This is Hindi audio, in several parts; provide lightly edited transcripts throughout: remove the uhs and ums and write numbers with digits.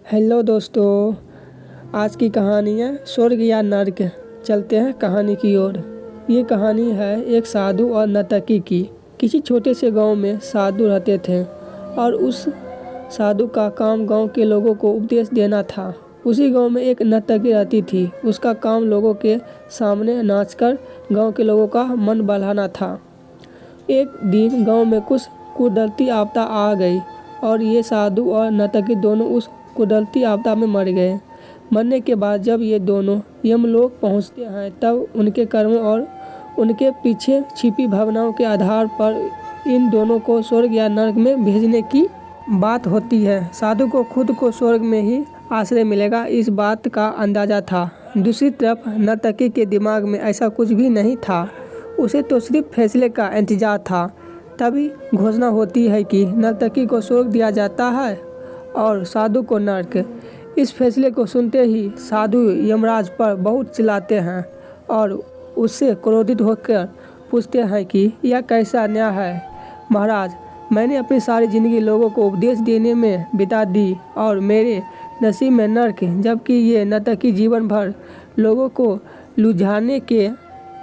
हेलो दोस्तों, आज की कहानी है स्वर्ग या नर्क। चलते हैं कहानी की ओर। ये कहानी है एक साधु और नर्तकी की। किसी छोटे से गांव में साधु रहते थे और उस साधु का काम गांव के लोगों को उपदेश देना था। उसी गांव में एक नर्तकी रहती थी। उसका काम लोगों के सामने नाचकर गांव के लोगों का मन बहलाना था। एक दिन गांव में कुछ कुदरती आपदा आ गई और ये साधु और नर्तकी दोनों उस कुदरती आपदा में मर गए। मरने के बाद जब ये दोनों यमलोक पहुंचते हैं तब उनके कर्मों और उनके पीछे छिपी भावनाओं के आधार पर इन दोनों को स्वर्ग या नरक में भेजने की बात होती है। साधु को खुद को स्वर्ग में ही आश्रय मिलेगा, इस बात का अंदाजा था। दूसरी तरफ नर्तकी के दिमाग में ऐसा कुछ भी नहीं था। उसे तो सिर्फ फैसले का इंतजार था। तभी घोषणा होती है कि नर्तकी को स्वर्ग दिया जाता है और साधु को नर्क। इस फैसले को सुनते ही साधु यमराज पर बहुत चिल्लाते हैं और उससे क्रोधित होकर पूछते हैं कि यह कैसा न्याय है। महाराज, मैंने अपनी सारी ज़िंदगी लोगों को उपदेश देने में बिता दी और मेरे नसीब में नर्क, जबकि ये नर्तकी जीवन भर लोगों को लुभाने के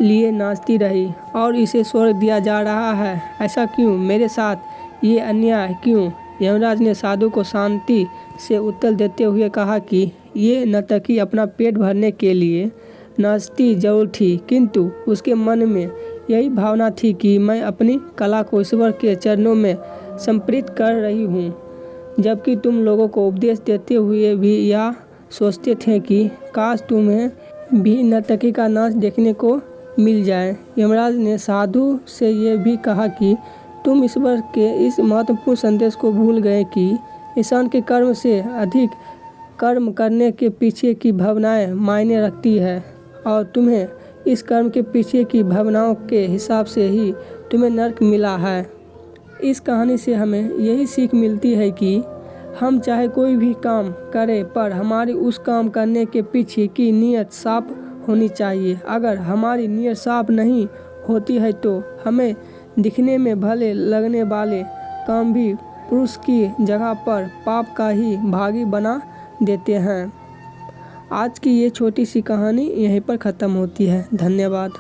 लिए नाचती रही और इसे स्वर्ग दिया जा रहा है। ऐसा क्यों? मेरे साथ ये अन्याय क्यों? यमराज ने साधु को शांति से उत्तर देते हुए कहा कि ये नर्तकी अपना पेट भरने के लिए नाचती जरूर थी, किंतु उसके मन में यही भावना थी कि मैं अपनी कला को ईश्वर के चरणों में समर्पित कर रही हूँ। जबकि तुम लोगों को उपदेश देते हुए भी यह सोचते थे कि काश तुम्हें भी नर्तकी का नाच देखने को मिल जाए। यमराज ने साधु से ये भी कहा कि तुम ईश्वर के इस महत्वपूर्ण संदेश को भूल गए कि इंसान के कर्म से अधिक कर्म करने के पीछे की भावनाएं मायने रखती है और तुम्हें इस कर्म के पीछे की भावनाओं के हिसाब से ही तुम्हें नर्क मिला है। इस कहानी से हमें यही सीख मिलती है कि हम चाहे कोई भी काम करें, पर हमारी उस काम करने के पीछे की नीयत साफ होनी चाहिए। अगर हमारी नीयत साफ नहीं होती है तो हमें दिखने में भले लगने वाले काम भी पुरुष की जगह पर पाप का ही भागी बना देते हैं। आज की ये छोटी सी कहानी यहीं पर ख़त्म होती है। धन्यवाद।